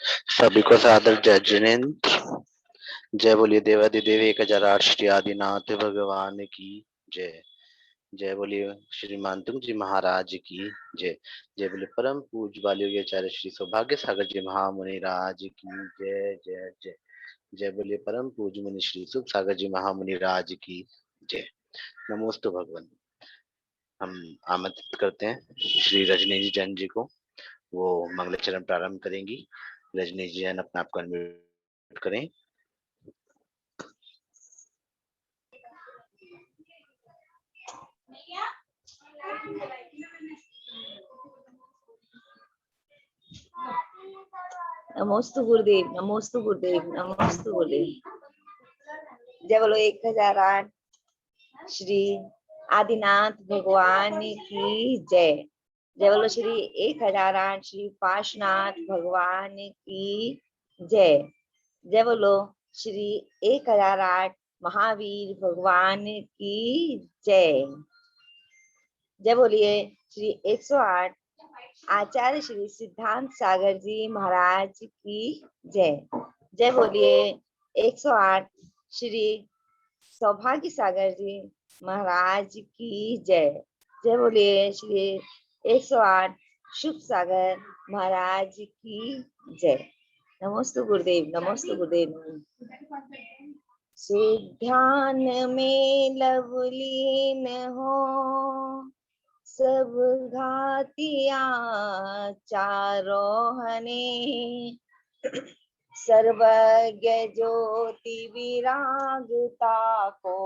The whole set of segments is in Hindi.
सभी को सादर जय जिनेन्द्र। जय बोलिए देवाधिदेव 1008 श्री आदिनाथ भगवान की जय। जय बोलिए श्रीमान तुंग जी महाराज की जय। जय बोलिए परम पूज्य बालयोग्याचार्य श्री सौभाग्य सागर जी महामुनि राज की जय जय जय। जय बोलिए परम पूज्य मुनि श्री सुख सागर जी महामुनि राज की जय। नमोस्तु भगवान। हम आमंत्रित करते हैं श्री रजनी जी जैन जी को, वो मंगलाचरण प्रारंभ करेंगी। रजनी जी जैन अपने आप को अनम्यूट करें। नमोस्तु गुरुदेव, नमोस्तु गुरुदेव, नमोस्तु गुरुदेव। जय बोलो 1008 श्री आदिनाथ भगवान की जय। जय बोलो श्री 1008 श्री पाशनाथ भगवान की जय। जय बोलो श्री 1008 महावीर भगवान की जय। जय बोलिए श्री 108 आचार्य श्री सिद्धांत सागर जी महाराज की जय। जय बोलिए 108 श्री सौभाग्य सागर जी महाराज की जय। जय बोलिए श्री 108 शुभ सागर महाराज की जय। नमोस्तु गुरुदेव, नमोस्तु गुरुदेव। सुध्यान में लवलीन हो सब घातिया चारोहने, सर्वज्ञ ज्योति विरागता को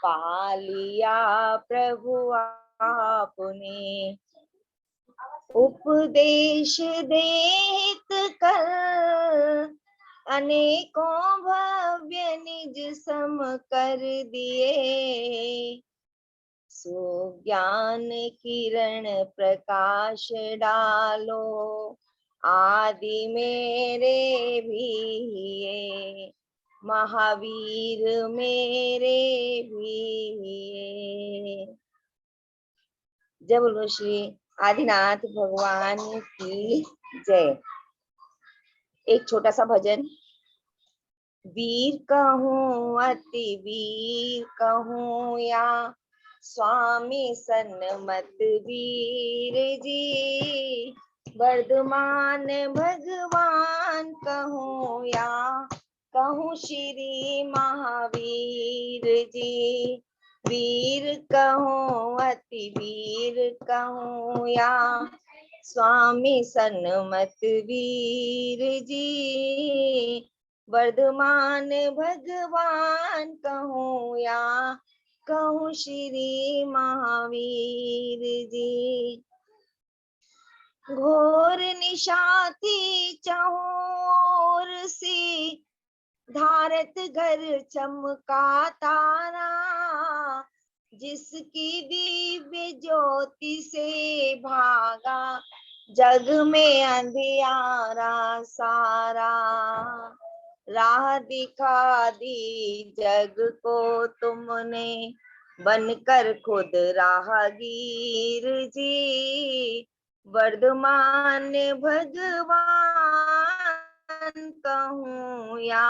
पालिया प्रभु आपने। उपदेश देत कर अनेकों भव्य निज सम कर दिए, सुज्ञान किरण प्रकाश डालो आदि मेरे भी ये, महावीर मेरे भी ये। जय बोलो श्री आदिनाथ भगवान की जय। एक छोटा सा भजन। वीर कहूँ अति वीर कहूँ या स्वामी सन्मत वीर जी, वर्धमान भगवान कहूँ या कहूँ श्री महावीर जी। वीर कहूँ अति वीर कहूँ या स्वामी सन्मत वीर जी, वर्धमान भगवान कहूँ या कहूँ श्री महावीर जी। घोर निशाती चहुर सी धारत घर चमका तारा, जिसकी दिव्य ज्योति से भागा जग में अंधियारा सारा। राह दिखा दी जग को तुमने बनकर खुद राहगीर जी, वर्धमान भगवान कहूँ या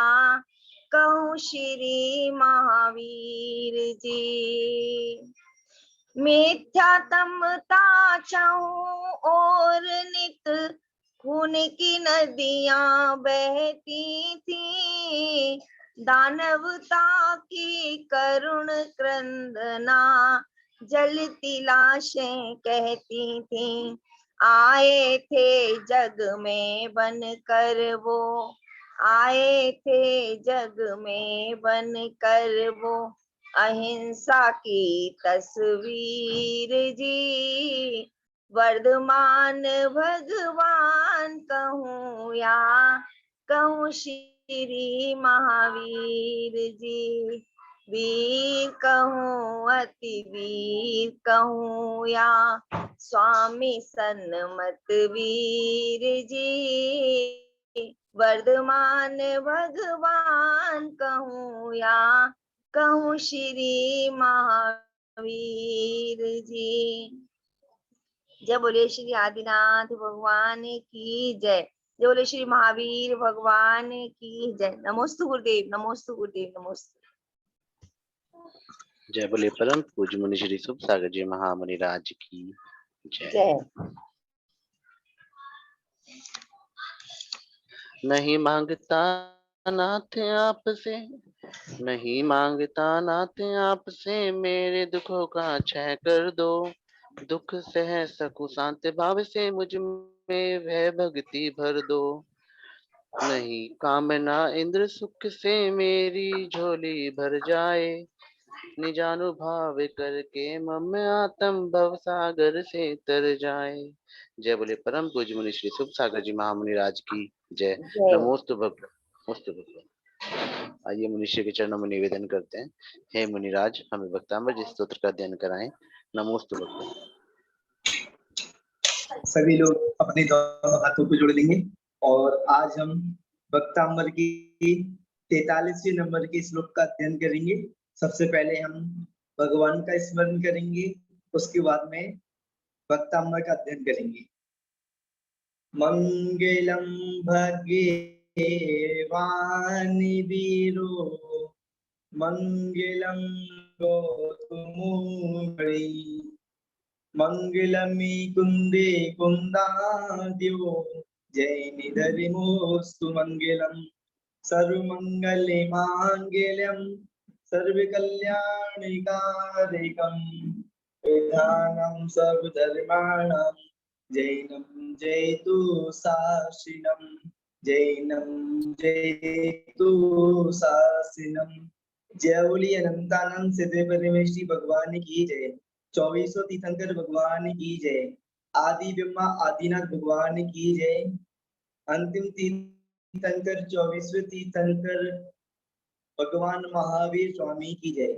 कहूँ श्री महावीर जी। मिथ्यात्मता चाहूं और नित खून की नदियां बहती थी, दानवता की करुण क्रंदना जलती लाशें कहती थी। आए थे जग में बनकर वो, आए थे जग में बनकर वो अहिंसा की तस्वीर जी, वर्धमान भगवान कहूँ या कहूँ श्री महावीर जी। वीर कहूँ अति वीर कहूँ या स्वामी सन्मत वीर जी, वर्धमान भगवान कहूँ या कहूँ श्री महावीर जी। जय बोलिए श्री आदिनाथ भगवान की जय। जय बोले श्री महावीर भगवान की जय। नमोस्तु गुरुदेव, नमोस्तु गुरुदेव, नमोस्तु। जय बोले परम पूज्य मुनि श्री शुभ सागर जी महामुनि राज की जय। जय। नहीं मांगता नाथ आपसे, नहीं मांगता नाथ आपसे, मेरे दुखों का क्षय कर दो। दुख सह सकूं शांत भाव से, मुझ में वह भक्ति भर दो। नहीं कामना इंद्र सुख से, मेरी झोली भर जाए। निजानुभाव करके मम आत्म भव सागर से तर जाए। जय बोले परम पूज्य मुनि श्री शुभ सागर जी महामुनि राज की जय। जय। नमोस्तु भगवान। आइए मनुष्य के चरणों में निवेदन करते हैं, हे मुनिराज हमें भक्तामृत जी स्तोत्र का अध्ययन कराएं। नमोस्तु भगवान। सभी लोग अपने दोनों हाथों को जोड़ लेंगे और आज हम भक्तामृत की 43वें नंबर के श्लोक का अध्ययन करेंगे। सबसे पहले हम भगवान का स्मरण करेंगे, उसके बाद में भक्तामृत का अध्ययन करेंगे। मंगलम भगवानि वीरो, मंगलम गौतमोऽहरि, मंगलमी कुंदे कुंदाद्यो, जय निधरिमोस्तु मंगलम। सर्वमंगले मांगल्यम, सर्वकल्याणिकारकम, विधानं सर्वधर्माणां, जैनं जयतु शासिनं, जैनं जयतु शासिनं। जय बोली अनंतानंद सिद्धि परमेश्वरी भगवान की जय। 2400 तीर्थंकर भगवान की जय। आदि ब्रह्मा आदिनाथ भगवान की जय। अंतिम तीर्थंकर 24वें तीर्थंकर भगवान महावीर स्वामी की जय।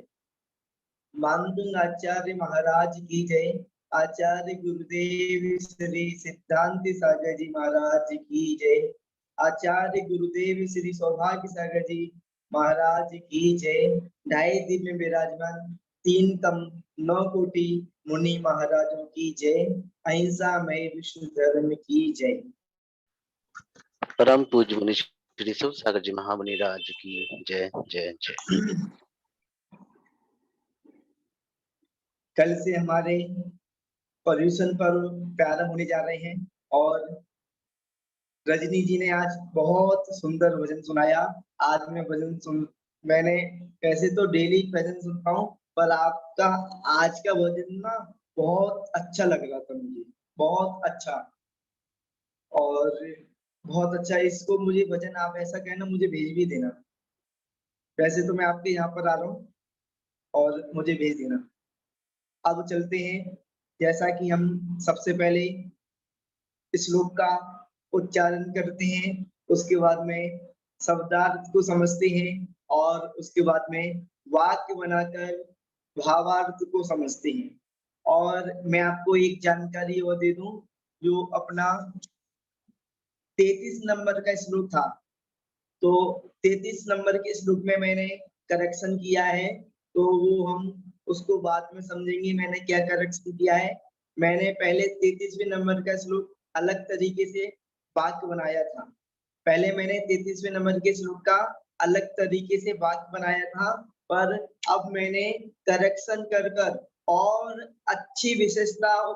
मानतुंग आचार्य महाराज की जय। आचार्य गुरुदेव श्री सिद्धांत सागर जी महाराज की जय। आचार्य गुरुदेव श्री सौभाग्य सागर जी महाराज की जय। 2.5 दिन में विराजमान 3 तम 9 कोटि मुनि महाराजों की जय। अहिंसा मय विश्व धर्म की जय। परम पूज्य मुनि श्री शुभ सागर जी महामुनि राज की जय जय जय। कल से हमारे पर्यूषण पर्व प्रारंभ होने जा रहे हैं और रजनी जी ने आज बहुत सुंदर भजन सुनाया। आज मैं मैंने वैसे तो डेली भजन सुनता हूँ, पर आपका आज का भजन ना बहुत अच्छा लग रहा था मुझे, बहुत अच्छा और बहुत अच्छा। इसको मुझे भजन आप ऐसा कहना, मुझे भेज भी देना। वैसे तो मैं आपके यहाँ पर आ रहा हूँ और मुझे भेज देना। अब चलते हैं, जैसा कि हम सबसे पहले श्लोक का उच्चारण करते हैं, उसके बाद में शब्दार्थ को समझते हैं और उसके बाद में वाक्य बनाकर भावार्थ को समझते हैं। और मैं आपको एक जानकारी और दे दूं, जो अपना 33 नंबर का श्लोक था, तो 33 नंबर के श्लोक में मैंने करेक्शन किया है, तो वो हम उसको बाद में समझेंगे। मैंने क्या करेक्शन किया है। मैंने पहले 33वें नंबर का श्लोक अलग तरीके से वाक्य बनाया था। पहले मैंने 33वें नंबर के श्लोक का अलग तरीके से वाक्य बनाया था, पर अब मैंने करेक्शन कर कर और अच्छी विशेषताओं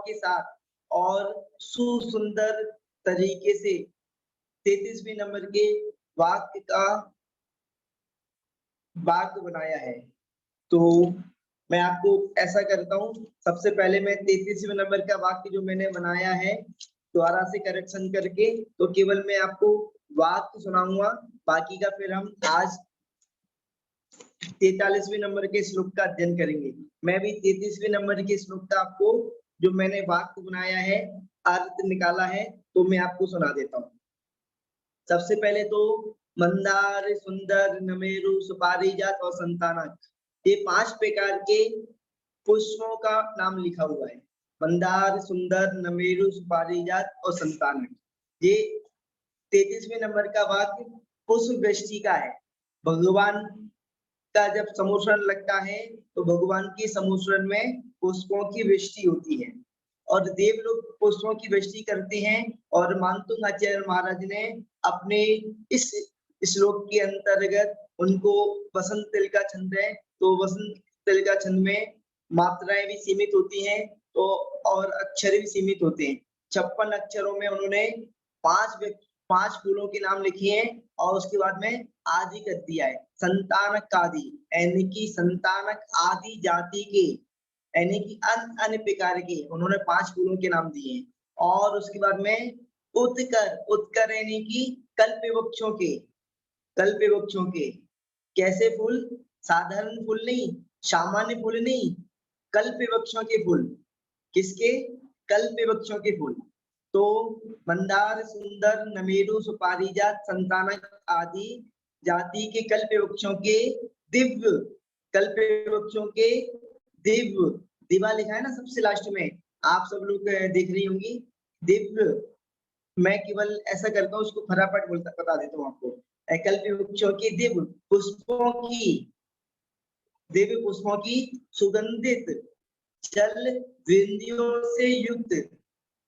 के साथ और सुंदर तरीके से 33वें नंबर के वाक्य का वाक्य बनाया है। तो मैं आपको ऐसा करता हूँ, सबसे पहले मैं 33वें नंबर का वाक्य जो मैंने बनाया है दोबारा से करेक्शन करके, तो केवल मैं आपको वाक्य सुनाऊंगा, बाकी का फिर हम आज 43वें नंबर के श्लोक का अध्ययन करेंगे। मैं भी 33वें नंबर के श्लोक का आपको जो मैंने वाक्य बनाया है, अर्थ निकाला है, तो मैं आपको सुना देता हूँ। सबसे पहले तो मंदार, सुंदर, नमेरु, सुपारिजात और संतानक, ये 5 प्रकार के पुष्पों का नाम लिखा हुआ है। मंदार, सुंदर, नमेरु, सुपारिजात और संतानक। ये 33वें नंबर का वाक्य पुष्प वृष्टि का है। भगवान का जब समोषण लगता है तो भगवान के समोषण में पुष्पों की वृष्टि होती है। और देव लोग पुष्पों की वृष्टि करते हैं। और मानतुंग आचार्य महाराज ने अपने इस श्लोक के अंतर्गत उनको वसंत तिल का छंद है, तो वसंत तिल का छंद में मात्राएं भी सीमित होती हैं, तो और अक्षर भी सीमित होते हैं। 56 अक्षरों में उन्होंने 5 फूलों के नाम लिखे हैं और उसके बाद में आदि कर दिया है। संतानक आदि यानी कि संतानक आदि जाति के यानी कि अन्य प्रकार के उन्होंने 5 फूलों के नाम दिए हैं। और उसके बाद में उत्कर यानी कि कल्प वृक्षों के कैसे फूल, साधारण फूल नहीं, सामान्य फूल नहीं, कल्प वृक्षों के फूल। किसके? कल्प वृक्षों के फूल। तो मंदार, सुंदर, नमेरु, सुपारिजात, संतानक आदि जाति के कल्प वृक्षों के दिव्य, कल्प वृक्षों के दिव्य, दिवा लिखा है ना सबसे लास्ट में, आप सब लोग देख रही होंगी। दिव्य, मैं केवल ऐसा करता हूँ, उसको फटाफट बता देता हूँ आपको। कल्प वृक्षों की दिव्य पुष्पों की सुगंधित जल बिंदियों से युक्त।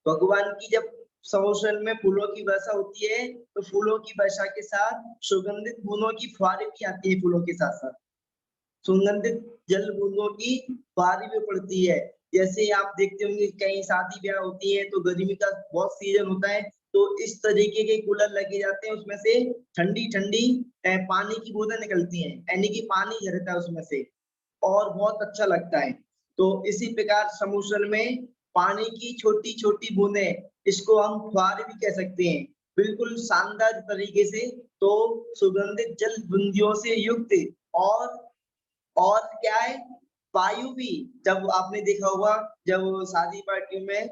भगवान की जब समुद्र में फूलों की वर्षा होती है, तो फूलों की वर्षा के साथ सुगंधित बूंदों की फुहारें भी आती है। फूलों के साथ साथ सुगंधित जल बूंदों की फुहारें भी पड़ती है। जैसे आप देखते होंगे कहीं शादी ब्याह होती है तो गर्मी का बहुत सीजन होता है, तो इस तरीके के कूलर लगे जाते हैं, उसमें से ठंडी ठंडी पानी की बूंदें निकलती हैं, यानी कि पानी झरता है उसमें से और बहुत अच्छा लगता है। तो इसी प्रकार समुद्र में पानी की छोटी छोटी बूंदें, इसको हम फुहारे भी कह सकते हैं, बिल्कुल शानदार तरीके से। तो सुगंधित जल बूंदियों से युक्त और क्या है, वायु भी, जब आपने देखा होगा जब शादी पार्टी में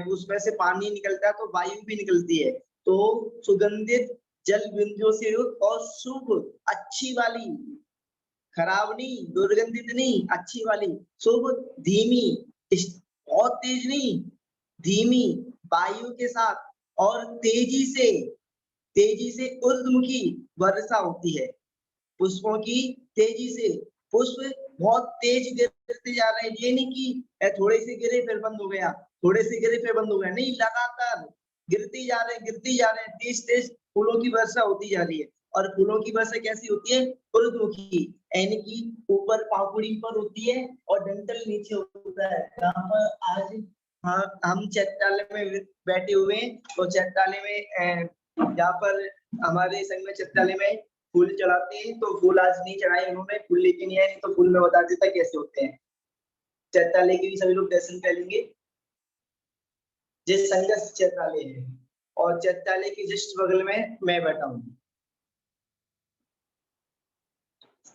उसमें से पानी निकलता है तो वायु भी निकलती है। तो सुगंधित जल बिंदुओं से युक्त और शुभ, अच्छी वाली, खराब नहीं, दुर्गंधित नहीं, अच्छी वाली, शुभ, धीमी, बहुत तेज नहीं, धीमी वायु के साथ और तेजी से ऊर्ध्वमुखी वर्षा होती है। पुष्पों की तेजी से, पुष्प बहुत तेज गिरते जा रहे हैं, ये नहीं कि थोड़े से गिरे फिर बंद हो गया, थोड़े से गिरे फिर बंद हो गया, नहीं, लगातार गिरते जा रहे हैं, तेज फूलों की वर्षा होती जा रही है। और फूलों की वर्षा कैसी होती है? ऊर्ध्वमुखी, यानी कि ऊपर पापड़ी पर होती है और डंठल नीचे होता है। यहाँ पर आज हम चैत्रालय में बैठे हुए हैं, तो चैत्रालय में यहाँ पर हमारे संघ में चैत्रालय में फूल चढ़ाते हैं, तो फूल आज नहीं चढ़ाए उन्होंने, फूल लेके नहीं आए, तो फूल में बता देता कैसे होते हैं। चैत्रालय के भी सभी लोग दर्शन कर लेंगे। जिस संघ चैत्रालय है और चैत्रालय के जस्ट बगल में मैं बैठा हूँ।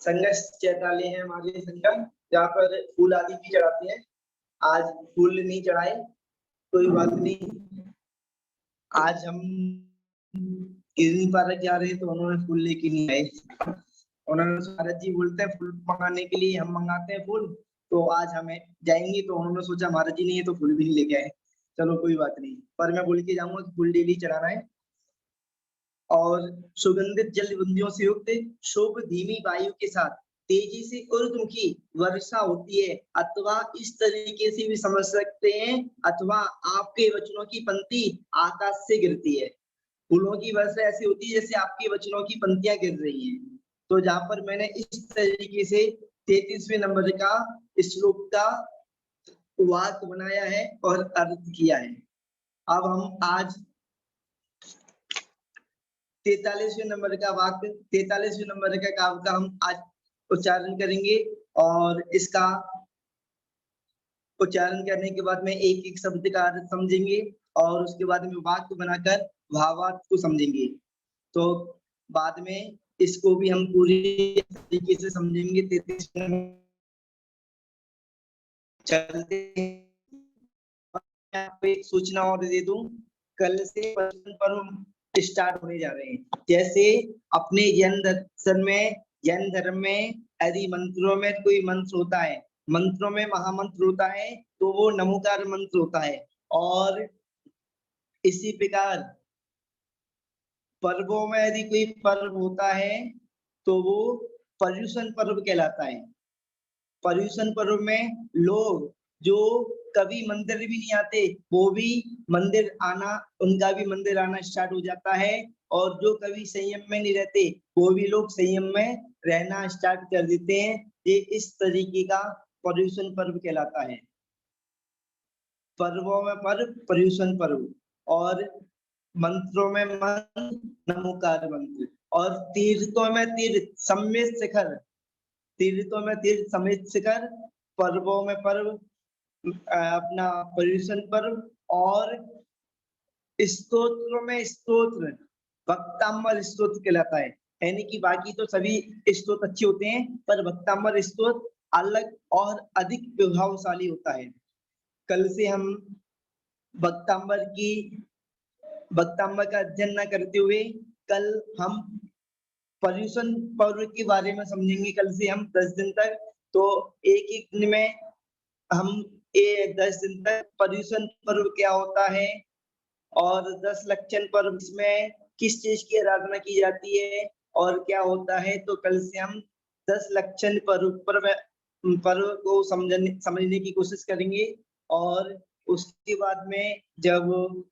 संघर्ष चैत्रालय है हमारे संगम, जहाँ पर फूल आदि भी चढ़ाते हैं। आज फूल नहीं चढ़ाए, कोई बात नहीं। आज हम गिरनी पार्क जा रहे हैं तो उन्होंने फूल लेके नहीं आए। उन्होंने महाराज जी बोलते हैं फूल मंगाने के लिए, हम मंगाते हैं फूल, तो आज हमें जाएंगे, तो उन्होंने सोचा महाराज जी नहीं है तो फूल भी नहीं लेके आए। चलो कोई बात नहीं, पर मैं बोल के जाऊंगा कि फूल डेली चढ़ाना है। और सुगंधित जल बिंदुओं से युक्त शुभ धीमी वायु के साथ तेजी से ऊर्ध्वमुखी वर्षा होती है, अथवा इस तरीके से भी समझ सकते हैं, अथवा आपके वचनों की पंक्ति आकाश से गिरती है। फूलों की वर्षा ऐसी होती है जैसे आपके वचनों की पंक्तियां गिर रही हैं। तो जहां पर मैंने इस तरीके से 33वें नंबर का श्लोक का वाक्य बनाया है और अर्थ किया है। अब हम आज 43वें नंबर का वाक्य, 43वें नंबर का काव्य का हम आज उच्चारण करेंगे, और इसका उच्चारण करने के बाद में एक एक शब्द का अर्थ समझेंगे और उसके बाद में वाक्य बनाकर भावार्थ को समझेंगे। तो बाद में इसको भी हम पूरी तरीके से समझेंगे। 33वें चलते आपको एक सूचना और दे दूं, कल से पर हम स्टार्ट होने जा रहे हैं। जैसे अपने जैन धर्म में यदि मंत्रों में कोई मंत्र होता है, मंत्रों में महामंत्र होता है, तो वो नमोकार मंत्र होता है। और इसी प्रकार पर्वों में यदि कोई पर्व होता है तो वो पर्युषण पर्व कहलाता है। पर्युषण पर्व में लोग जो कभी मंदिर भी नहीं आते वो भी मंदिर आना, उनका भी मंदिर आना स्टार्ट हो जाता है। और जो कभी संयम में नहीं रहते वो भी लोग संयम में रहना स्टार्ट कर देते हैं। ये इस तरीके का पर्युषण पर्व कहलाता है। पर्वों में पर्व, पर्युषण पर्व, और मंत्रों में मंत्र, नमोकार मंत्र, और तीर्थों में तीर्थ, सम्मित शिखर, तीर्थों में तीर्थ, सम्मित शिखर, पर्वों में पर्व, अपना पर्युषण पर्व, और स्तोत्रों में स्तोत्र, भक्तांबर स्तोत्र कहलाता है। यानी कि बाकी तो सभी स्तोत्र अच्छे होते हैं पर भक्तांबर स्तोत्र अलग और अधिक प्रभावशाली होता है। कल से हम भक्तांबर का अध्ययन न करते हुए कल हम पर्युषण पर्व के बारे में समझेंगे। कल से हम 10 दिन तक, तो एक एक दिन में हम 10 दिन तक पर्युषण पर्व क्या होता है और 10 लक्षण पर्व इसमें किस चीज की आराधना की जाती है और क्या होता है, तो कल से हम 10 लक्षण पर्व को समझने की कोशिश करेंगे। और उसके बाद में जब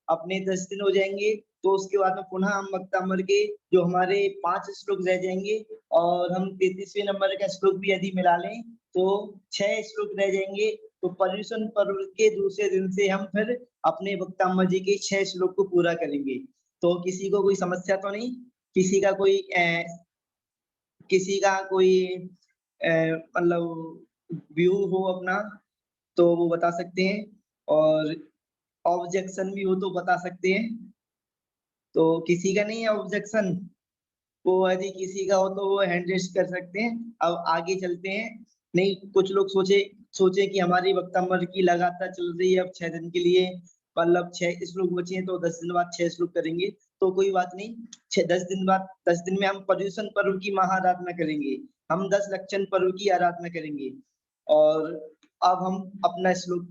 अपने 10 दिन हो जाएंगे तो उसके बाद में पुनः हम भक्तांबर के जो हमारे 5 श्लोक रह जाएंगे, और हम 33वें नंबर का श्लोक भी यदि मिला लें तो 6 श्लोक रह जाएंगे। तो पर्युषण पर्व के दूसरे दिन से हम फिर अपने भक्तांबर जी के 6 श्लोक को पूरा करेंगे। तो किसी को कोई समस्या तो नहीं, किसी का कोई मतलब व्यू हो अपना तो वो बता सकते हैं, और ऑब्जेक्शन भी हो तो बता सकते हैं। तो किसी का नहीं है ऑब्जेक्शन, वो यदि किसी का हो तो वो हैंड रेस कर सकते हैं। अब आगे चलते हैं। नहीं, कुछ लोग सोचे कि हमारी भक्तांबर की लगातार चल रही है अब 6 दिन के लिए, मतलब 6 श्लोक बचे हैं तो 10 दिन बाद 6 श्लोक करेंगे, तो कोई बात नहीं। 10 दिन बाद 10 दिन में हम पर्युषण पर्व की महाआराधना करेंगे, हम 10 लक्षण पर्व की आराधना करेंगे। और अब हम अपना श्लोक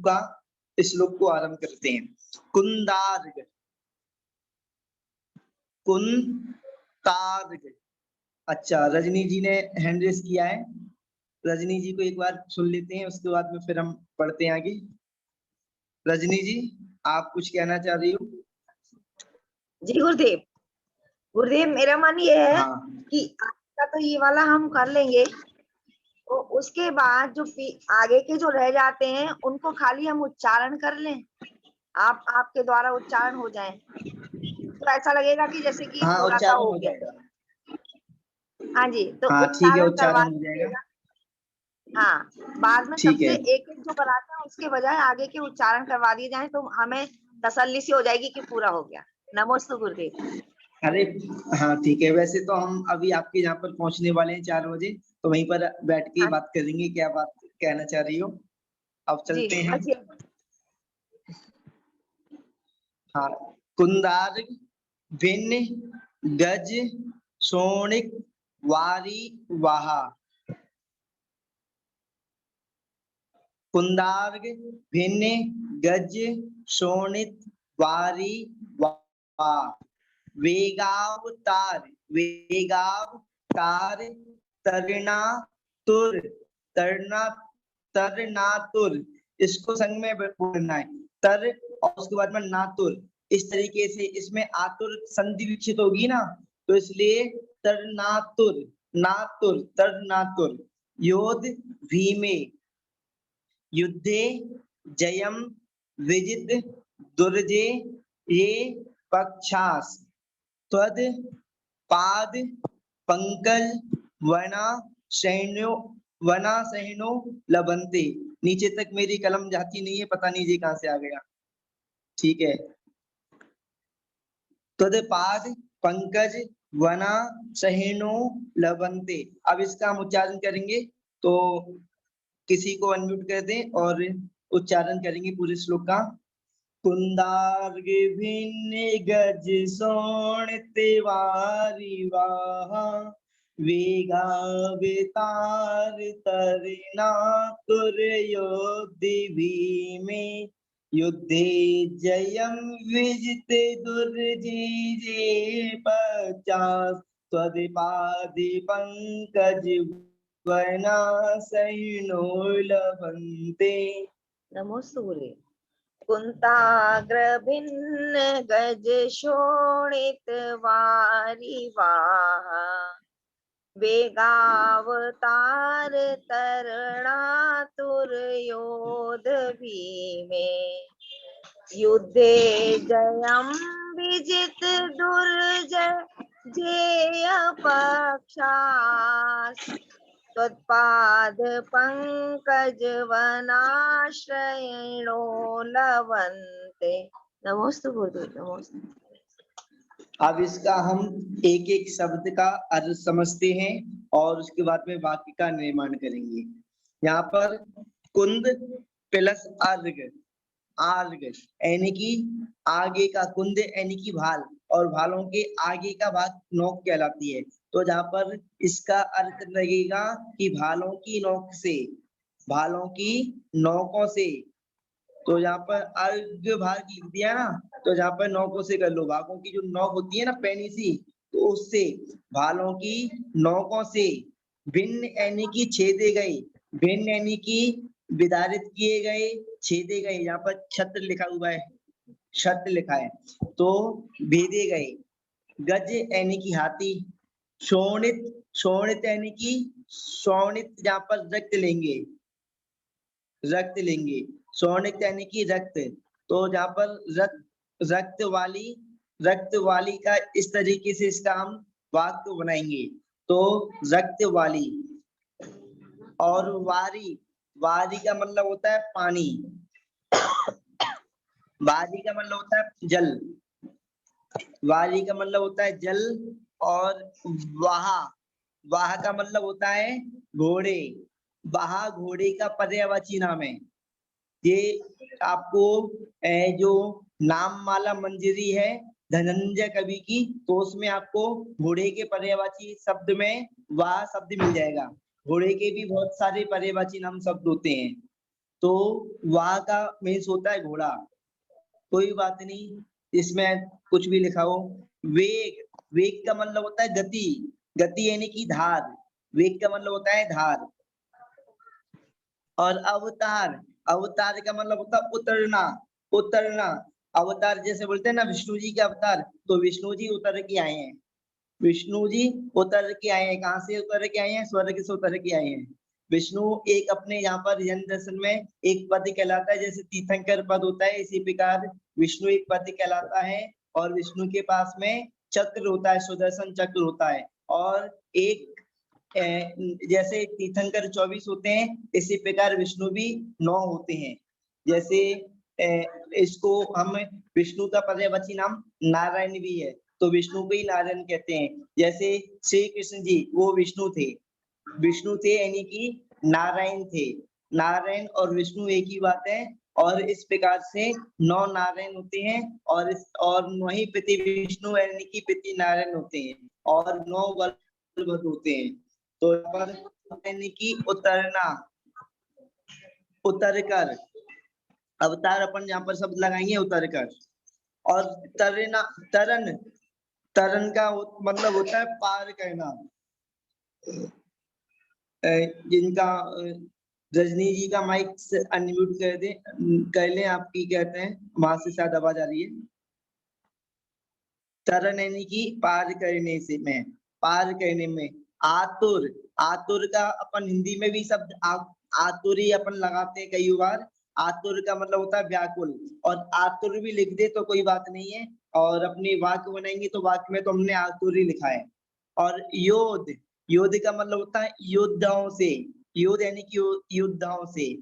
को आरंभ करते हैं। कुंदार्ग, कुंतार्ग। अच्छा, रजनी जी ने हैंड रेस किया है, रजनी जी को एक बार सुन लेते हैं, उसके बाद में फिर हम पढ़ते हैं आगे। रजनी जी, आप कुछ कहना चाह रही हो? जी गुरुदेव, गुरुदेव मेरा मन ये है हाँ। कि आज का तो ये वाला हम कर लेंगे, तो उसके बाद जो आगे के जो रह जाते हैं उनको खाली हम उच्चारण कर लें, आपके द्वारा उच्चारण हो जाए तो ऐसा लगेगा कि जैसे कि हाँ, थोड़ा सा उच्चारण हो हो गया। जाएगा। हाँ जी, तो हाँ ठीक है, उच्चारण करवा उच्चारण हो जाएगा। दीजिएगा। हाँ, बाद में ठीक सबसे है। एक एक जो कराते हैं उसके बजाय आगे के उच्चारण करवा दिए जाए तो हमें तसल्ली सी हो जाएगी कि पूरा हो गया। नमोस्तु गुरुदेव। अरे हाँ ठीक है, वैसे तो हम अभी आपके यहाँ पर पहुँचने वाले हैं 4 बजे, तो वहीं पर बैठ के हाँ बात करेंगे, क्या बात कहना चाह रही हो। अब जी, चलते हैं। बस हाँ। कुंदार, भिन्न, गज, सोनिक, वारी, वाहा। कुंदार्ग, भिन्न, गज, शोणित, वारी, वाहा। वेगावतार, वेगावतार, तरना, तुर, तरना, तरनातुर। इसको संग में बोलना है, तर और उसके बाद में नातुर। इस तरीके से इसमें आतुर संधि विकसित होगी ना, तो इसलिए तरनातुर, नातुर, तरनातुर। योध भीमे, युद्धे, जयम, विजित, दुर्जे, ये पक्षास, त्वद, पाद, पंकज, वना, सैन्यो लबंते। नीचे तक मेरी कलम जाती नहीं है, पता नहीं जी कहां से आ गया। ठीक है, त्वद, पाद, पंकज, वना, सैन्यो लबंते। अब इसका हम उच्चारण करेंगे, तो किसी को अनम्यूट कर दें और उच्चारण करेंगे पूरे श्लोक का। कुंदार्ग, भिन्न, गज, शोणित, वारी, वाहा। वेगावतार, तरनातुर, योधि भीमे, युद्धे, जयम, विजित, दुर्जे, पचास, त्वदपादि, पंकज, वना, सैन्यो लभन्ते। नमो सूर्य। कुंताग्र भिन्न गज शोणित वारिवाह वेगावतार तरणातुर योध भीमे युद्धे जयं विजित दुर्जय जेय पक्षास् त्वत्पाद पंकज वनाश्रयणो लवन्ते। नमोस्तु गुरुदेव, नमोस्तु। अब इसका हम एक एक शब्द का अर्थ समझते हैं और उसके बाद में वाक्य का निर्माण करेंगे। यहाँ पर कुंद प्लस अर्घ, आर्ग यानी कि आगे का, कुंद यानी कि भाल, और भालों के आगे का भाग नोक कहलाती है। तो जहाँ पर इसका अर्थ लगेगा कि भालों की नोक से, भालों की नोकों से। तो यहाँ पर अर्घ भाग लिख दिया ना, तो जहाँ पर नौकों से कर लो, भागों की जो नौक होती है ना पैनी सी, तो उससे, भालों की नौकों से, भिन्न यानी कि छेदे गए, भिन्न यानी कि विदारित किए गए, छेदे गए। यहाँ पर छत्र लिखा हुआ है, छत्र लिखा है, तो भेदे गए। गज यानी कि हाथी। शोणित, शोणित यानी कि शोणित, जहाँ पर रक्त लेंगे, रक्त लेंगे। शोणित यानी कि रक्त, तो जहाँ पर रक्त वाली, रक्त वाली का इस तरीके से इसका हम वाक्य बनाएंगे। तो रक्त वाली। और वारी, वारी का मतलब होता है पानी, वारी का मतलब होता है जल, वारी का मतलब होता है जल। और वाह, वाह का मतलब होता है घोड़े, वाह घोड़े का पर्यायवाची नाम है। ये आपको जो नाममाला मंजरी है धनंजय कवि की, तो उसमें आपको घोड़े के पर्यायवाची शब्द में वाह शब्द मिल जाएगा। घोड़े के भी बहुत सारे पर्यायवाची नाम शब्द होते हैं, तो वाह का मीन्स होता है घोड़ा। कोई बात नहीं, इसमें कुछ भी लिखा हो। वेग, वेग का मतलब होता है गति, गति यानी कि धार, वेग का मतलब होता है धार। और अवतार, अवतार का मतलब होता है उतरना, उतरना। अवतार जैसे बोलते हैं ना विष्णु जी के अवतार, तो विष्णु जी उतर के आए हैं, विष्णु जी उतर के आए हैं। कहाँ से उतर के आए हैं? स्वर्ग से उतर के आए हैं। विष्णु एक अपने यहाँ पर जन दर्शन में एक पद कहलाता है, जैसे तीर्थंकर पद होता है, इसी प्रकार विष्णु एक पद कहलाता है। और विष्णु के पास में चक्र होता है, सुदर्शन चक्र होता है। और एक जैसे तीर्थंकर 24 होते हैं, इसी प्रकार विष्णु भी 9 होते हैं। जैसे इसको हम विष्णु का पर्यायवाची नाम नारायण भी है, तो विष्णु को ही नारायण कहते हैं। जैसे श्री कृष्ण जी वो विष्णु थे, विष्णु थे यानी कि नारायण थे। नारायण और विष्णु एक ही बात है। और इस प्रकार से 9 नारायण होते हैं, और वही पति विष्णु यानी कि पति नारायण होते हैं, और 9 बलभद्र होते हैं। तो पर यानी कि उतरना, उतर कर, अवतार अपन यहाँ पर शब्द लगाएंगे उतर कर। और तरना, तरन, तरन का मतलब होता है पार करना। जिनका रजनी जी का माइक अनम्यूट कर दे, कर लें, आप की कहते हैं, वहां से शायद आवाज आ रही है। तरन यानी कि पार करने से, में पार करने में। आतुर, आतुर का अपन हिंदी में भी शब्द आतुर ही अपन लगाते हैं कई बार। आतुर का मतलब होता है व्याकुल, और आतुर भी लिख दे तो कोई बात नहीं है। और अपने वाक्य बनाएंगे तो वाक्य में तो हमने आतुर ही लिखा है। और योद्ध, योद्ध का मतलब होता है योद्धाओं से, योद्ध यानी कि योद्धाओं से।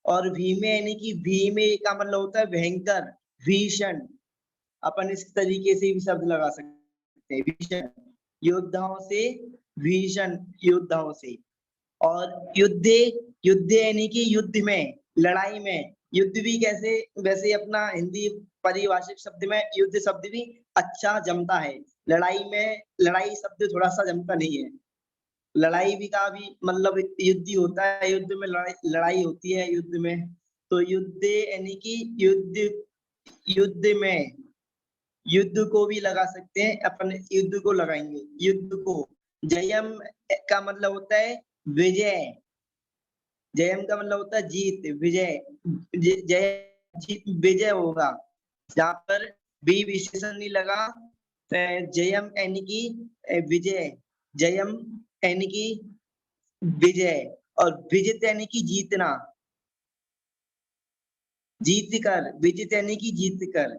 और भीमे यानी कि भीमे का मतलब होता है भयंकर, भीषण। अपन इस तरीके से भी शब्द लगा सकते हैं, भीषण, योद्धाओं से, भीषण योद्धाओं से। और युद्धे, युद्ध यानी कि युद्ध में, लड़ाई में। युद्ध भी कैसे, वैसे अपना हिंदी परिभाषिक शब्द में युद्ध शब्द भी अच्छा जमता है। लड़ाई में, लड़ाई शब्द थोड़ा सा जमता नहीं है। लड़ाई भी का भी मतलब युद्ध ही होता है, युद्ध में लड़ाई होती है युद्ध में। तो युद्ध यानी कि युद्ध, युद्ध में, युद्ध को भी लगा सकते हैं अपन, युद्ध को लगाएंगे, युद्ध को। जयम का मतलब होता है विजय, जयम का मतलब होता है जीत, विजय, जय जीत विजय होगा। जहाँ पर बी विशेषण नहीं लगा, जयम यानी कि विजय, जयम यानी कि विजय, और विजित यानी कि जीतना, जीत कर, विजित यानी कि जीत कर,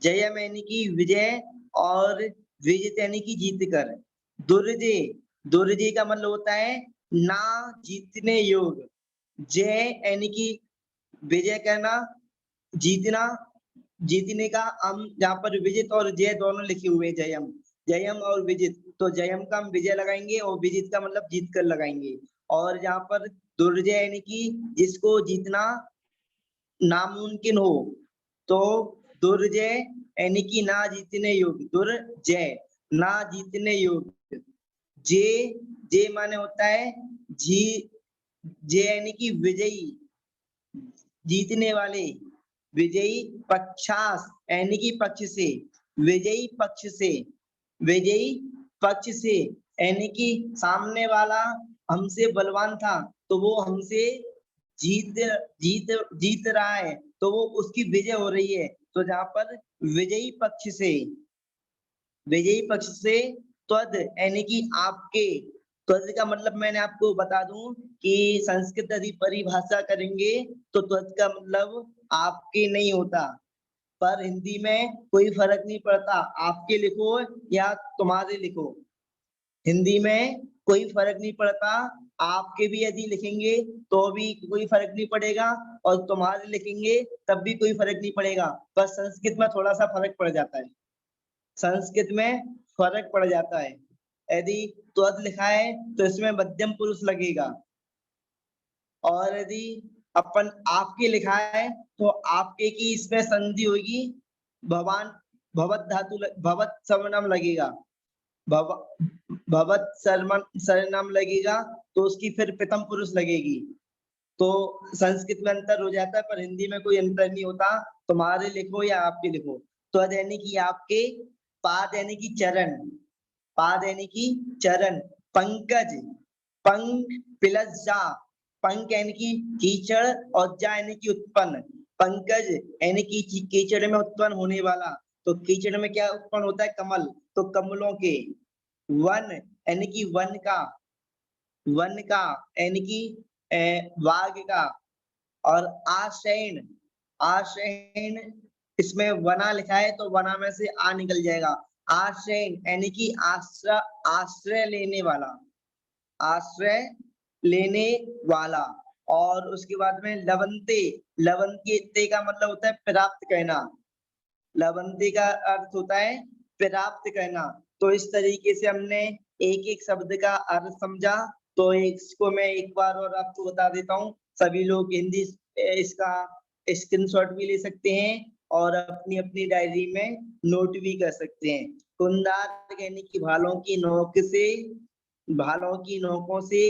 जयम यानी कि विजय और विजित यानी कि जीत कर। दुर्जय, दुर्जय का मतलब होता है ना जीतने योग, जय यानी कि विजय करना, जीतना, जीतने का, हम जहाँ पर विजित और जय दोनों लिखे हुए हैं, जयम, जयम और विजित, तो जयम का हम विजय लगाएंगे और विजित का मतलब जीत कर लगाएंगे। और जहाँ पर दुर्जय यानी कि जिसको जीतना नामुमकिन हो, तो दुर्जय यानी कि ना जीतने योग्य, दुर्जय ना जीतने योग्य। जे, जे माने होता है जी, जे यानी कि विजयी, जीतने वाले, विजयी पक्षास यानी कि पक्ष से, विजयी पक्ष से, विजयी पक्ष से यानी कि सामने वाला हमसे बलवान था तो वो हमसे जीत जीत जीत रहा है, तो वो उसकी विजय हो रही है। तो जहाँ पर विजयी पक्ष से, विजयी पक्ष से, त्वद यानी कि आपके, त्वद का मतलब मैंने आपको बता दूं कि संस्कृत यदि परिभाषा करेंगे तो त्वद का मतलब आपके नहीं होता, पर हिंदी में कोई फर्क नहीं पड़ता, आपके लिखो या तुम्हारे लिखो, हिंदी में कोई फर्क नहीं पड़ता, आपके भी यदि लिखेंगे तो भी कोई फर्क नहीं पड़ेगा और तुम्हारे लिखेंगे तब भी कोई फर्क नहीं पड़ेगा, पर संस्कृत में थोड़ा सा फर्क पड़ जाता है, संस्कृत में फर्क पड़ जाता है। यदि त्वद लिखा है तो इसमें मध्यम पुरुष लगेगा, और यदि अपन आपके लिखा है तो आपके की इसमें संधि होगी, भवान, भवत धातु, भवत सर्वनाम लगेगा, भवत सर्वनाम लगेगा तो उसकी फिर प्रथम पुरुष लगेगी। तो संस्कृत में अंतर हो जाता है पर हिंदी में कोई अंतर नहीं होता, तुम्हारे लिखो या आपके लिखो। तो यानी कि आपके, पाद यानी कि चरण, पाद यानी कि चरण, पंकज, पंक प्लस जा, पंक यानी कि कीचड़ और जा यानी कि उत्पन्न, पंकज यानी कि कीचड़ में उत्पन्न होने वाला, तो कीचड़ में क्या उत्पन्न होता है, कमल, तो कमलों के, वन यानी कि वन का, वन का यानी कि वाघ का, और आशयन, आशयन इसमें वना लिखा है तो वना में से आ निकल जाएगा, आश्रय यानी कि आश्रय, आश्रय लेने वाला, आश्रय लेने वाला। और उसके बाद में लवंते, लवंते का मतलब होता है प्राप्त करना, लवंते का अर्थ होता है प्राप्त करना। तो इस तरीके से हमने एक एक शब्द का अर्थ समझा, तो इसको मैं एक बार और आपको बता देता हूँ, सभी लोग हिंदी इसका स्क्रीनशॉट भी ले सकते हैं और अपनी अपनी डायरी में नोट भी कर सकते हैं। कुंदार यानी कि भालों की नोक से, भालों की नोकों से,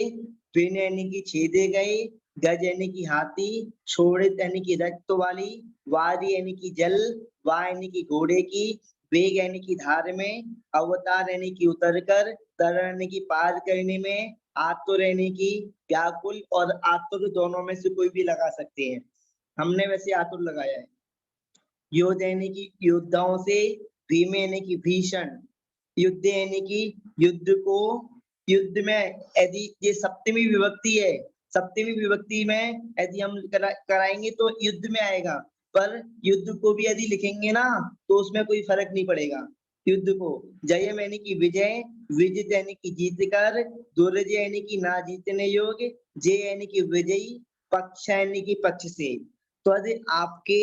पिन यानी कि छेदे गए, गज यानी कि हाथी, छोड़ित यानी कि रक्त वाली, वारी यानी कि जल, वा यानी कि घोड़े की, वेग यानी कि धार में, अवतार यानी कि उतर कर, तर यानी कि पार करने में, आतुर यानी कि व्याकुल, और आतुर दोनों में से कोई भी लगा सकते हैं, हमने वैसे आतुर लगाया है। योद्ध यानी कि योद्धाओं से, भीम यानी कि भीषण, युद्ध यानी कि युद्ध को, युद्ध में यदि ये सप्तमी विभक्ति है, सप्तमी विभक्ति में यदि हम कराएंगे तो युद्ध में आएगा, पर युद्ध को भी यदि लिखेंगे ना तो उसमें कोई फर्क नहीं पड़ेगा, युद्ध को। जयम यानी कि विजय, विजित यानी कि जीत कर, दुर्जय यानी कि ना जीतने योग्य, जय यानी कि विजयी, पक्ष यानी कि पक्ष से। तो यदि आपके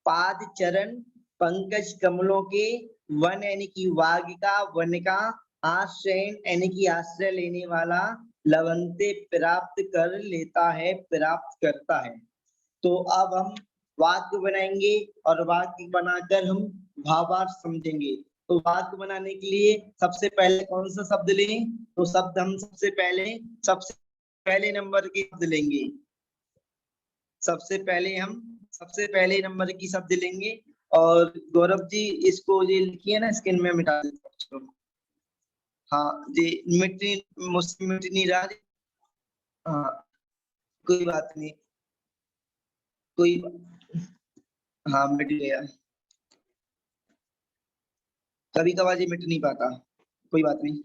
पाद चरण, पंकज कमलों के, वन यानी कि वाघ का, वन का, आश्रय यानी कि आश्रय लेने वाला, लवंते प्राप्त कर लेता है, प्राप्त करता है। तो अब हम वाक्य बनाएंगे और वाक्य बनाकर हम भावार्थ समझेंगे। तो वाक्य बनाने के लिए सबसे पहले कौन सा शब्द लें, तो शब्द हम सबसे पहले नंबर के शब्द लेंगे, सबसे पहले नंबर की शब्द लेंगे। और गौरव जी इसको ये लिखिए ना, स्क्रीन में मिटा देता हूँ। हाँ जी, मुझसे मिट नहीं रहा। हाँ कोई बात नहीं, कोई, हाँ मिट गया, कभी कभार ये मिट नहीं पाता, कोई बात नहीं।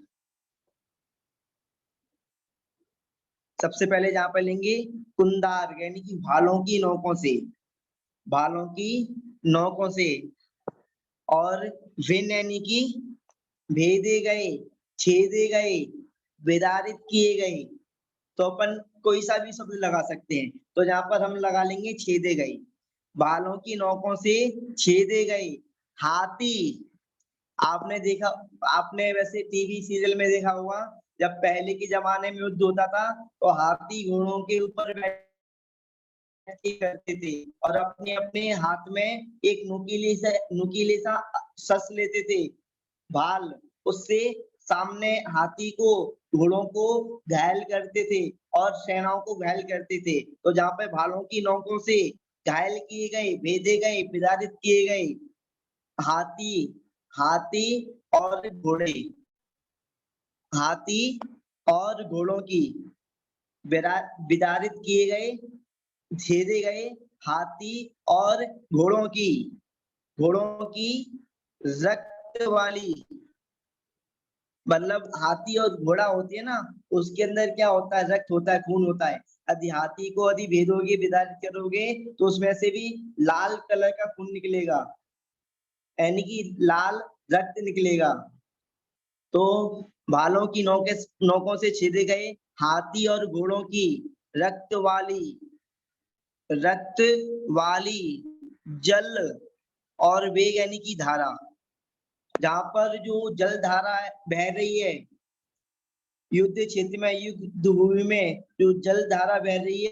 सबसे पहले जहाँ पर लेंगे कुंदार यानी कि भालों की नोकों से, भालों की नोकों से, और विन यानी कि भेदे गए, छेदे गए, विदारित किए गए। तो अपन कोई सा भी शब्द लगा सकते हैं, तो जहाँ पर हम लगा लेंगे छेदे गए, बालों की नोकों से छेदे गए हाथी। आपने देखा, आपने वैसे टीवी सीरियल में देखा होगा, जब पहले के जमाने में युद्ध होता था तो हाथी घोड़ों के ऊपर करते थे और अपने अपने हाथ में एक नुकीले सा शस्त्र लेते थे, भाल, उससे सामने हाथी को, घोड़ों को घायल करते थे और सेनाओं को घायल करते थे। तो जहाँ पे भालों की नोकों से घायल किए गए, भेजे गए, विदारित किए गए हाथी, हाथी और घोड़े, हाथी और घोड़ों की विदारित किए गए, छेदे गए हाथी और घोड़ों की रक्त वाली, मतलब हाथी और घोड़ा होती है ना, उसके अंदर क्या होता है, रक्त होता है, खून होता है। यदि हाथी को यदि भेदोगे, विदारित करोगे तो उसमें से भी लाल कलर का खून निकलेगा, यानी कि लाल रक्त निकलेगा। तो भालों की नोकों से छेदे गए हाथी और घोड़ों की रक्त वाली जल और वेग यानी कि धारा, जहाँ पर जो जल धारा बह रही है युद्ध क्षेत्र में, युद्ध भूमि में जो जल धारा बह रही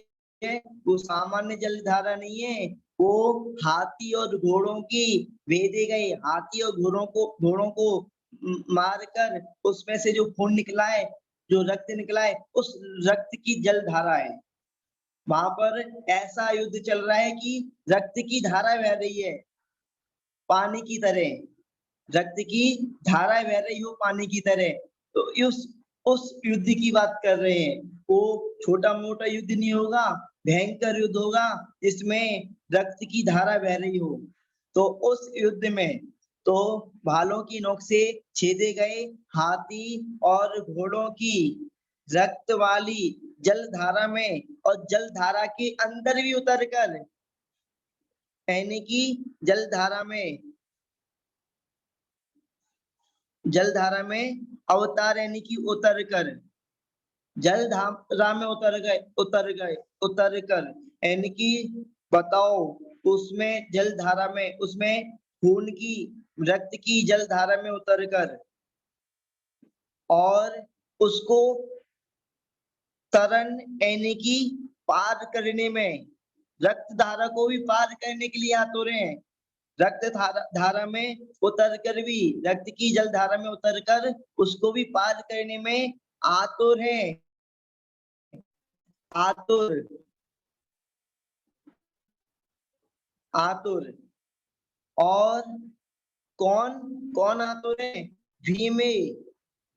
है वो सामान्य जल धारा नहीं है, वो हाथी और घोड़ों की भेजे गए, हाथी और घोड़ों को मारकर उसमें से जो खून निकला है, जो रक्त निकला है, उस रक्त की जल धारा है। वहां पर ऐसा युद्ध चल रहा है कि रक्त की धारा बह रही है पानी की तरह, रक्त की धारा बह रही हो पानी की तरह। तो उस युद्ध की बात कर रहे हैं, वो छोटा मोटा युद्ध नहीं होगा, भयंकर युद्ध होगा जिसमें रक्त की धारा बह रही हो। तो उस युद्ध में तो भालों की नोक से छेदे गए हाथी और घोड़ों की रक्त वाली जल धारा में, और जल धारा के अंदर भी उतर कर, यानी कि जल धारा में अवतार यानी कि उतर कर, जल धारा में उतर कर, यानी कि बताओ उसमें जल धारा में, उसमें खून की, रक्त की जल धारा में उतर कर, और उसको तरन यानी कि पार करने में, रक्त धारा को भी पार करने के लिए आतुर हैं, रक्त धारा में उतर कर भी, रक्त की जल धारा में उतर कर उसको भी पार करने में आतुर है, आतुर, आतुर। और कौन कौन आतुर है? भीमे,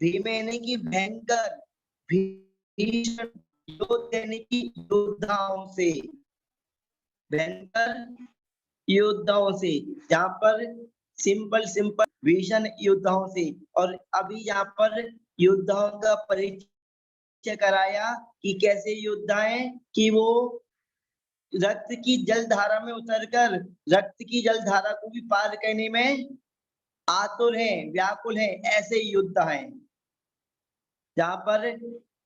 भीमे यानी कि भयंकर, भीषण, योद्ध यानी कि योद्धाओं से, भयंकर योद्धाओं से, जहाँ पर सिंपल भीषण योद्धाओं से। और अभी यहाँ पर योद्धाओं का परिचय कराया कि कैसे योद्धा हैं, कि वो रक्त की जल धारा में उतरकर रक्त की जल धारा को भी पार करने में आतुर हैं, व्याकुल हैं, ऐसे योद्धा हैं। जहाँ पर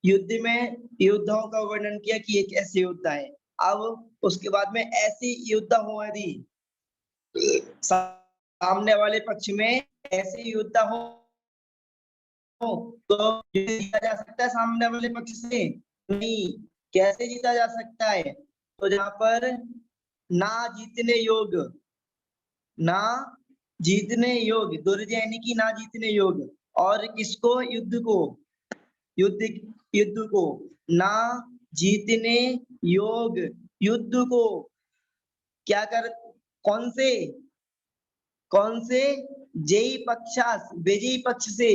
युद्ध में योद्धाओं का वर्णन किया कि ये कैसे योद्धा है। अब उसके बाद में ऐसे योद्धा हो, यदि सामने वाले पक्ष में ऐसे योद्धा हो तो जीता जा सकता है सामने वाले पक्ष से? नहीं। कैसे जीता जा सकता है? तो जहाँ पर ना जीतने योग, ना जीतने योग, दुर्जय यानी कि ना जीतने योग, और किसको? युद्ध को ना जीतने योग, युद्ध को क्या कर, कौन से जयी पक्षास, विजयी पक्ष से,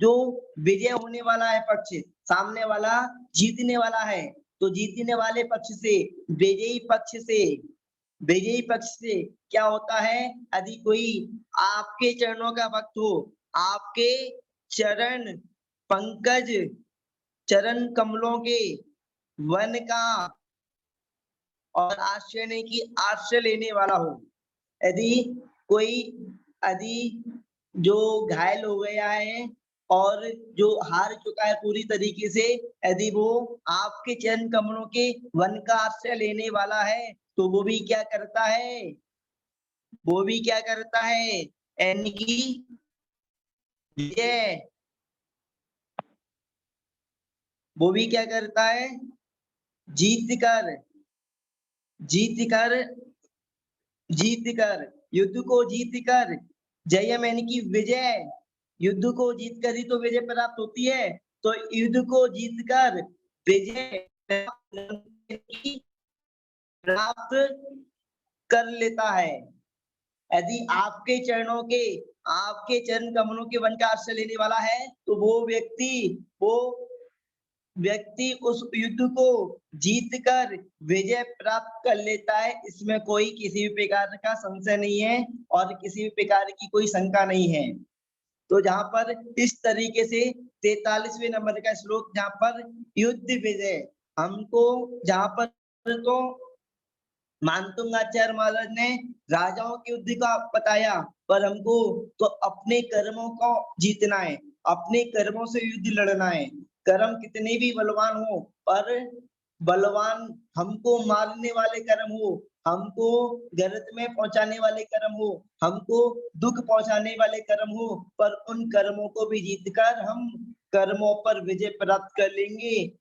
जो विजय होने वाला है पक्ष, सामने वाला जीतने वाला है, तो जीतने वाले पक्ष से, विजयी पक्ष से क्या होता है, यदि कोई आपके चरणों का भक्त हो, आपके चरण पंकज, चरण कमलों के वन का और आश्रय नहीं की आश्रय लेने वाला हो। यदि जो घायल हो गया है और जो हार चुका है पूरी तरीके से, यदि वो आपके चरण कमलों के वन का आश्रय लेने वाला है, तो वो भी क्या करता है, यानी विजय, वो भी क्या करता है, जीत कर युद्ध को जीत कर, जयम यानी कि विजय, युद्ध को जीत कर ही तो विजय प्राप्त होती है। तो युद्ध को जीत कर विजय प्राप्त कर लेता है। यदि आपके चरण कमलों के वन का आश्रय लेने वाला है, तो वो व्यक्ति उस युद्ध को जीतकर विजय प्राप्त कर लेता है। इसमें कोई किसी भी प्रकार का संशय नहीं है और किसी भी प्रकार की कोई शंका नहीं है। तो जहां पर इस तरीके से 43वें नंबर का श्लोक, जहां पर युद्ध विजय, हमको जहां पर तो मानतुंगाचार्य महाराज ने राजाओं के युद्ध का बताया, पर हमको तो अपने कर्मों को जीतना है, अपने कर्मों से युद्ध लड़ना है। कर्म कितने भी बलवान हो, पर बलवान हमको मारने वाले कर्म हो, हमको गलत में पहुंचाने वाले कर्म हो, हमको दुख पहुंचाने वाले कर्म हो, पर उन कर्मों को भी जीतकर हम कर्मों पर विजय प्राप्त कर लेंगे।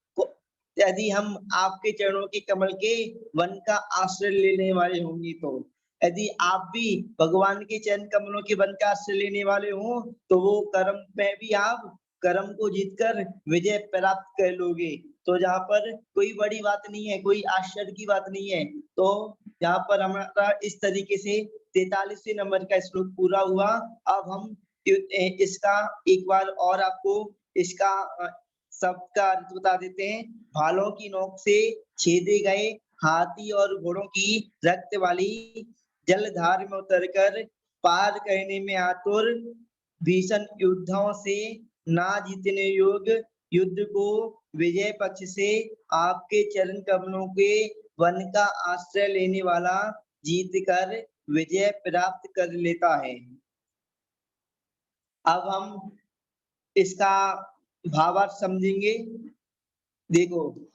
यदि हम आपके चरणों के कमल के वन का आश्रय लेने वाले होंगे, तो यदि आप भी भगवान के चरण कमलों के वन का आश्रय लेने वाले हो, तो वो कर्म में भी आप कर्म को जीतकर विजय प्राप्त कर लोगे। तो जहाँ पर कोई बड़ी बात नहीं है, कोई आश्चर्य की बात नहीं है। तो यहाँ पर हमारा इस तरीके से 43वें नंबर का श्लोक पूरा हुआ। अब हम इसका एक बार और आपको इसका शब्द का अर्थ बता देते हैं। भालों की नोक से छेदे गए हाथी और घोड़ों की रक्त वाली जलधार में उतरकर पार करने में आतुर भीषण युद्धों से ना जीतने योग्य युद्ध को विजय पक्ष से आपके चरण कमलों के वन का आश्रय लेने वाला जीतकर विजय प्राप्त कर लेता है। अब हम इसका भावार्थ समझेंगे। देखो,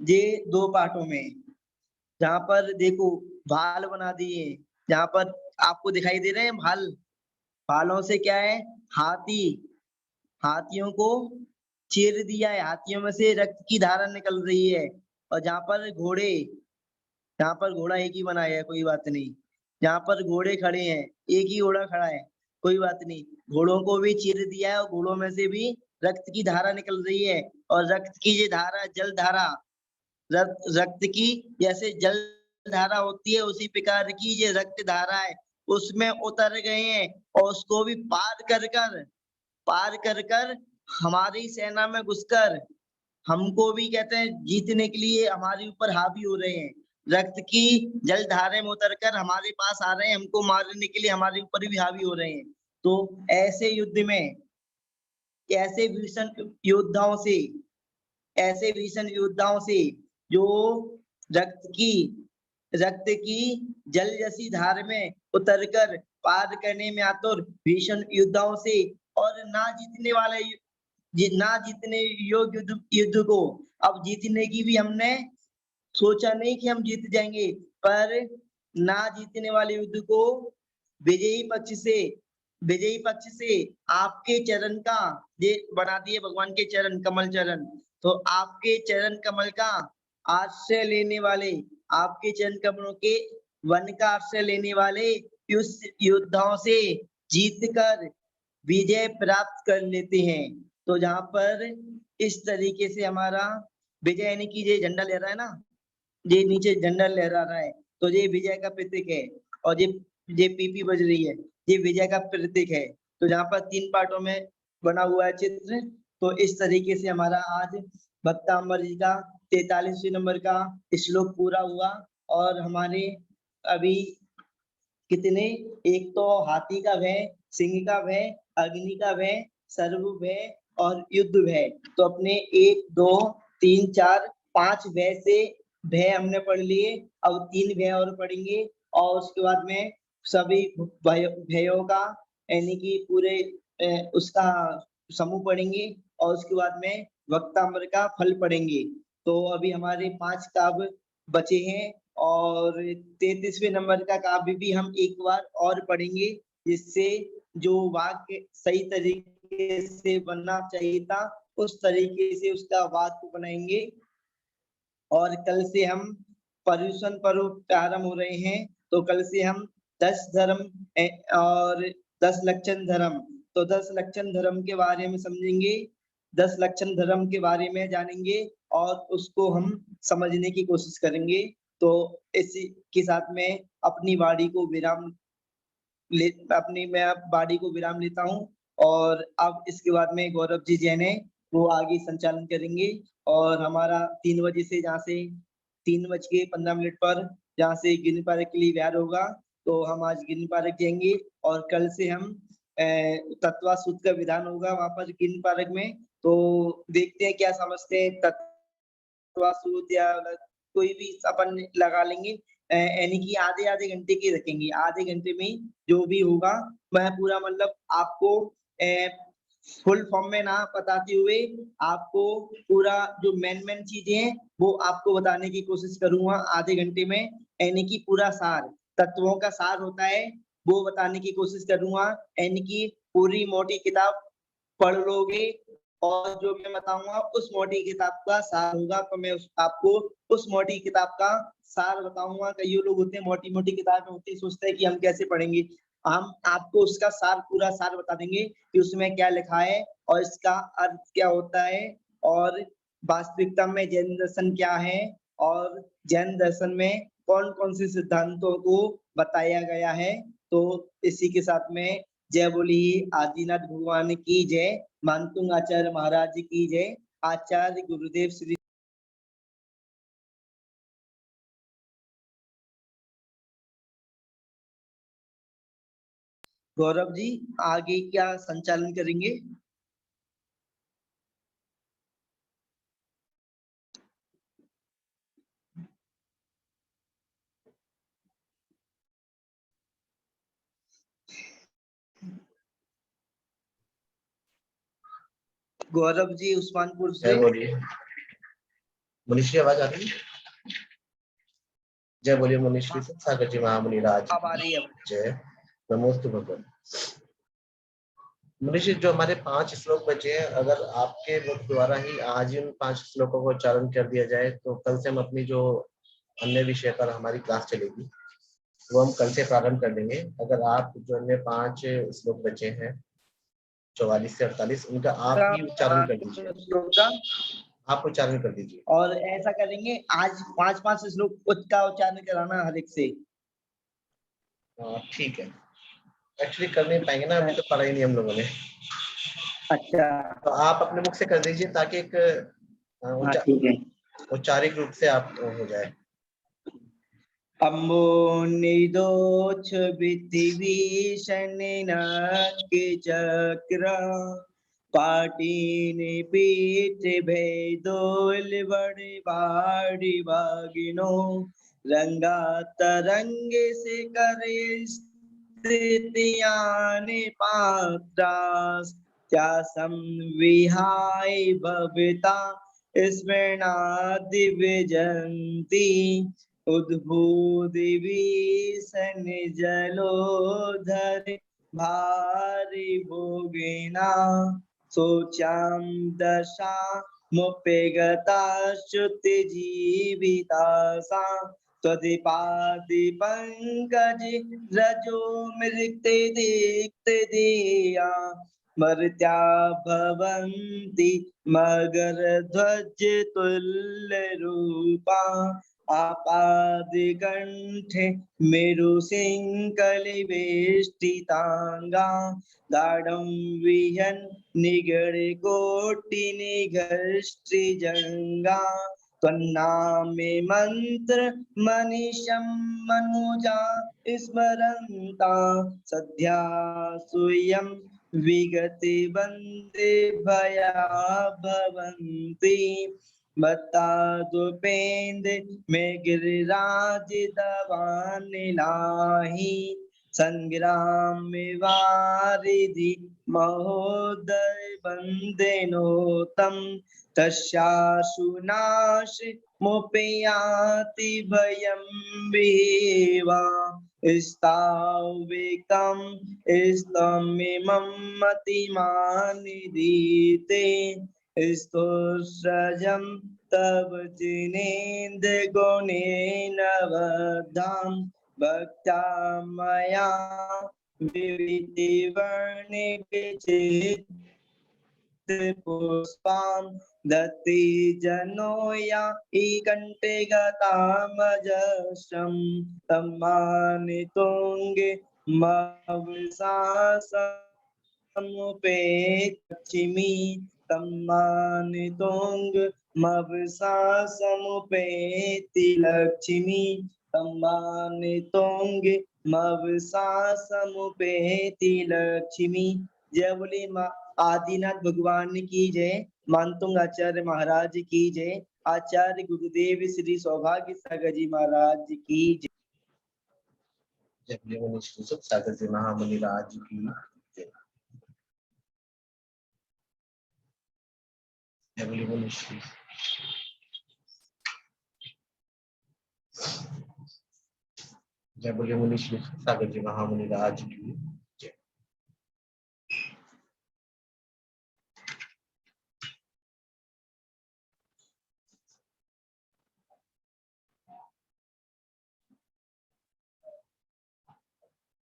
ये दो पार्टों में, जहां पर देखो भाल बना दिए, जहां पर आपको दिखाई दे रहे हैं भाल, भालों से क्या है, हाथियों को चीर दिया है, हाथियों में से रक्त की धारा निकल रही है। और जहां पर घोड़ा एक ही बनाया है, कोई बात नहीं, जहां पर घोड़े खड़े हैं, एक ही घोड़ा खड़ा है, कोई बात नहीं, घोड़ों को भी चीर दिया है और घोड़ों में से भी रक्त की धारा निकल रही है। और रक्त की ये धारा, जल धारा, रक्त की जैसे जल धारा होती है, उसी प्रकार की ये रक्त धारा है, उसमें उतर गए हैं और उसको भी पार कर हमारी सेना में घुसकर हमको भी कहते हैं जीतने के लिए हमारे ऊपर हावी हो रहे हैं। रक्त की जल धारे में उतरकर हमारे पास आ रहे हैं, हमको मारने के लिए हमारे ऊपर भी हावी हो रहे हैं। तो ऐसे युद्ध में, ऐसे भीषण योद्धाओं से जो रक्त की जल जैसी धार में उतरकर पार करने में आतुर भीषण योद्धाओं से, और ना जीतने योग्य युद्ध को, अब जीतने की भी हमने सोचा नहीं कि हम जीत जाएंगे, पर ना जीतने वाले युद्ध को विजयी पक्ष से आपके चरण का, ये बना दिए भगवान के चरण, कमल चरण, तो आपके चरण कमल का आश्रय लेने वाले, आपके चरण कमलों के वन का आश्रय लेने वाले योद्धाओं से जीतकर विजय प्राप्त कर लेते हैं। तो जहां पर इस तरीके से हमारा विजय, यानी कि ये झंडा लहरा है ना, ये नीचे झंडा लहरा रहा है, तो ये विजय का प्रतीक है। और ये पीपी बज रही है, ये विजय का प्रतीक है। तो जहाँ पर 3 पार्टों में बना हुआ है चित्र। तो इस तरीके से हमारा आज भक्तांबर जी का 43वें नंबर का श्लोक पूरा हुआ और हमारे अभी कितने, एक तो हाथी का भय, सिंह का भय, अग्नि का भय, सर्व भय और युद्ध भय। तो अपने 1 2 3 4 5 भय से भय हमने पढ़ लिए, अब 3 भय और पढ़ेंगे और उसके बाद में सभी भयों का यानी कि पूरे उसका समूह पढ़ेंगे और उसके बाद में वक्ताम्र का फल पढ़ेंगे। तो अभी हमारे 5 काव्य बचे हैं और 33वें नंबर का काव्य भी हम एक बार और पढ़ेंगे, जिससे जो वाक्य सही तरीके से बनना चाहिए था उस तरीके से उसका वाक्य बनाएंगे। और कल से हम पर्यूषण पर्व प्रारंभ हो रहे हैं, तो कल से हम 10 धर्म और 10 लक्षण धर्म, तो 10 लक्षण धर्म के बारे में समझेंगे, 10 लक्षण धर्म के बारे में जानेंगे और उसको हम समझने की कोशिश करेंगे। तो इसी के साथ में अपनी वाणी को विराम लेता हूँ और अब इसके बाद में गौरव जी जैन है वो आगे संचालन करेंगे और हमारा 3 बजे से जहाँ से 3:15 पर जहाँ से गिरनी पार्क के लिए तैयार होगा, तो हम आज गिरनी पार्क जाएंगे और कल से हम तत्वा सूत्र का विधान होगा वहाँ पर गिरनी पार्क में। तो देखते हैं क्या समझते हैं, तत्वा सूत्र या कोई भी अपन लगा लेंगे, यानी कि आधे घंटे के रखेंगे। आधे घंटे में जो भी होगा मैं पूरा मतलब आपको फुल फॉर्म में ना बताते हुए आपको पूरा जो मेन चीजें हैं वो आपको बताने की कोशिश करूंगा आधे घंटे में, यानी कि पूरा सार, तत्वों का सार होता है वो बताने की कोशिश करूंगा। यानी कि पूरी मोटी किताब पढ़ लोगे और जो मैं बताऊंगा उस मोटी किताब का सार होगा, तो मैं आपको उस मोटी किताब का सार बताऊंगा। कई लोग होते हैं मोटी मोटी किताबें होती है, सोचते हैं कि हम कैसे पढ़ेंगे, हम आपको उसका सार पूरा सार बता देंगे कि उसमें क्या लिखा है और इसका अर्थ क्या होता है और वास्तविकता में जैन दर्शन क्या है और जैन दर्शन में कौन कौन से सिद्धांतों को बताया गया है। तो इसी के साथ में जय बोलिए आदिनाथ भगवान की जय, मानतुंग आचार्य महाराज की जय, आचार्य गुरुदेव श्री। गौरव जी आगे क्या संचालन करेंगे? गौरव जी उस्मानपुर से। बोलिए मनीषी, आवाज आ रही है? जय बोलिए मनीषी सागर जी महामुनि राज अब आ रही है। जय। नमोस्तु भगवान। मनीषी, जो हमारे 5 श्लोक बचे हैं, अगर आपके मुख द्वारा ही आज इन 5 श्लोकों को उच्चारण कर दिया जाए तो कल से हम अपनी जो अन्य विषय पर हमारी क्लास चलेगी वो हम कल से प्रारंभ कर देंगे। अगर आप जो अन्य 5 श्लोक बचे हैं 44 से 48 उनका आप ही उच्चारण कर दीजिए, श्लोक का आप उच्चारण कर दीजिए। और ऐसा करेंगे आज 5-5 श्लोक का उच्चारण कराना हर एक से। ठीक है, एक्चुअली कर नहीं पाएंगे ना, अभी तो पढ़ा ही नहीं हम लोगों ने। अच्छा तो आप अपने मुख से कर दीजिए ताकि एक ठीक है। औपचारिक रूप से आप हो जाए। अम्बो निदोच विधिभीषण के चक्र पाटीन पीठ भेदोल बड़े बाड़ी बागिनो रंगा तरंग से करे स्थितियान पात्रास त्या संविहाय भविता स्मरणादि विजंती उद्भूदिवी सन जलोधर भारी भोगिना सोचाम दशा मुपेगता श्रुति जीवितासा त्वदिपादि पंकज रजो मृत्य दीप्त दिया मर्त्या भवन्ति मगर ध्वज तुल्य रूपा आपादिकंठे मेरु सिंकलि वेष्टितांगा गाढ़ं विहन निगड़ कोटि निघष्टि जंगा त्वन्नामे मंत्र मनीषं मनुजा स्मरन्ता सद्या सूयं विगते वन्दे भया भवन्ति मत्ता दुपेन्द्र में गिरिराज दवानिलाही संग्राम में वारिधि महोदय वंदेनोतम तस्याशुनाश मुपयाति भयं विवा स्तावेकं स्तमिमं मतिमानिदीते स्तोत्रजं तव जिनेन्द्र गुणेन वधाम भक्ता मया विविधि वर्णिके पुष्पां दत्ति जनो या कंठे गतामजस्रं तम्मानितुंगे मविसासमुपेक्षिमि तम्मानितुंग मविसासमुपेति लक्ष्मी तम्मानितुंग मविसासमुपेति लक्ष्मी। जय बोली माँ आदिनाथ भगवान की जय। मानतुंग आचार्य महाराज की जय। आचार्य गुरुदेव श्री सौभाग्य सागर जी महाराज की जय। जय बोली श्री सागर जी महामुनि राज की जय। जय बोली श्री जय बोली श्री सागर जी महामुनि राज की जय।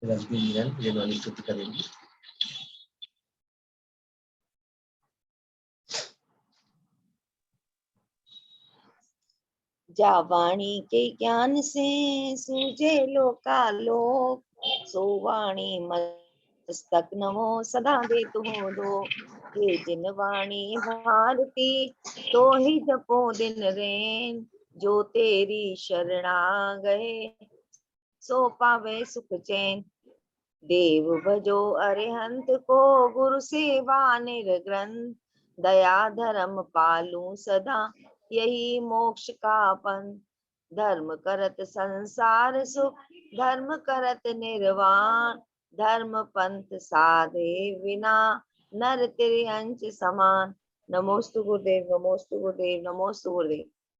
रजनी स्तुति करेंगे। जा वाणी के ज्ञान से सूझे लोकालोक, सो वाणी मस्तक नमो सदा दे तू दो। ये जिन वाणी भारती तो ही जपो दिन रैन, जो तेरी शरणा गए सो पावे सुख चैन। देव भजो अरिहंत को गुरु सेवा निर्ग्रंथ, दया धर्म पालू सदा यही मोक्ष का पंथ। धर्म करत संसार सुख, धर्म करत निर्वाण, धर्म पंथ साधे विना नर त्रिअंश समान। नमोस्तु गुरुदेव, नमोस्तु गुरुदेव, नमोस्तु गुरुदेव।